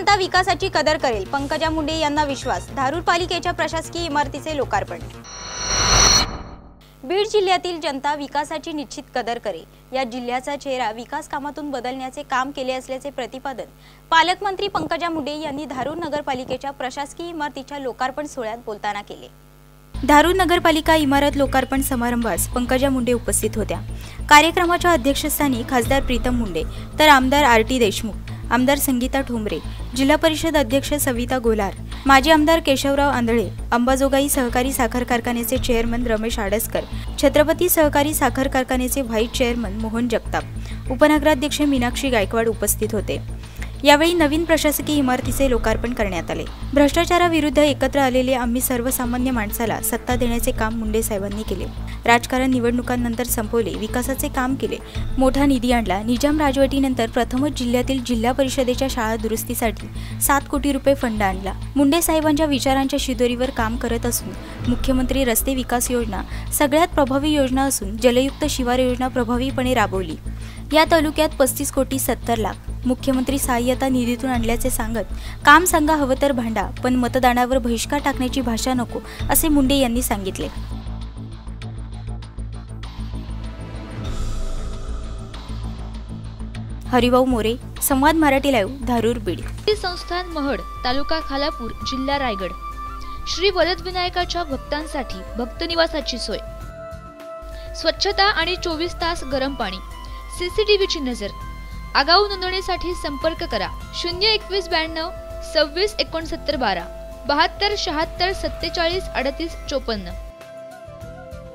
जनता विकासाची कदर करेल, पंकजा मुंडे यांना विश्वास। धारूर पालिकेच्या प्रशासकीय इमारतीचे लोकार्पण। बीड जिल्ह्यातील जनता विकासाची निश्चित कदर करेल। या जिल्ह्याचा चेहरा विकास कामातून बदलण्याचे काम केले असल्याचे प्रतिपादन पालकमंत्री पंकजा मुंडे यांनी धारूर नगरपालिकेच्या प्रशासकीय इमारतीच्या लोकार्पण सोहळ्यात बोलताना केले। धारूर नगरपालिका इमारत लोकार्पण समारंभास पंकजा मुंडे उपस्थित होत्या। कार्यक्रमाच्या अध्यक्षस्थानी खासदार प्रीतम मुंडे तर आमदार आर.टी. देशमुख, आमदार संगीता ठोंबरे, जिल्हा परिषद अध्यक्ष सविता गोलार, माजी आमदार केशवराव आंधळे, अंबाजोगाई सहकारी साखर कारखान्याचे चेअरमन रमेश आडसकर, छत्रपती सहकारी साखर कारखान्याचे व्हाईस चेअरमन मोहन जगताप, उपनगराध्यक्ष मीनाक्षी गायकवाड उपस्थित होते। यावेळी नवीन प्रशासकीय इमारतीचे लोकार्पण करण्यात आले। भ्रष्टाचाराविरुद्ध एकत्र आलेले आम्ही सर्वसामान्य माणसाला सत्ता देण्याचे काम मुंडे साहेबांनी केले। राजकारण निवडणुकांनंतर संपवले, विकासाचे काम केले, मोठा निधी आणला। निजाम राजवटीनंतर प्रथमच जिल्ह्यातील जिल्हा परिषदेच्या शाळा दुरुस्तीसाठी 7 कोटी रुपये फंड आणला। मुंडे साहेबांच्या विचारांच्या शिदोरीवर काम करत असून मुख्यमंत्री रस्ते विकास योजना सगळ्यात प्रभावी योजना असून जलयुक्त शिवार योजना प्रभावीपणे राबवली। या तालुक्यात 35 कोटी 70 लाख मुख्यमंत्री सहाय्यता निधीतून आणल्याचे सांगत काम सांगा हवं तर भांडा, पण मतदानावर बहिष्कार टाकण्याची भाषा नको, असे मुंडे यांनी सांगितले। हरिभाऊ मोरे, संवाद मराठी लाईव्ह, धारूर, बीड। संस्थान महड, तालुका खालापूर, जिल्हा रायगड। श्री वरदविनायकाच्या भक्तांसाठी भक्त निवासाची सोय, स्वच्छता आणि 24 तास गरम पाणी, सीसीटीव्हीची नजर। आगाऊ नोंदणीसाठी संपर्क करा 02192 26 69 12 72 76 47 38 54।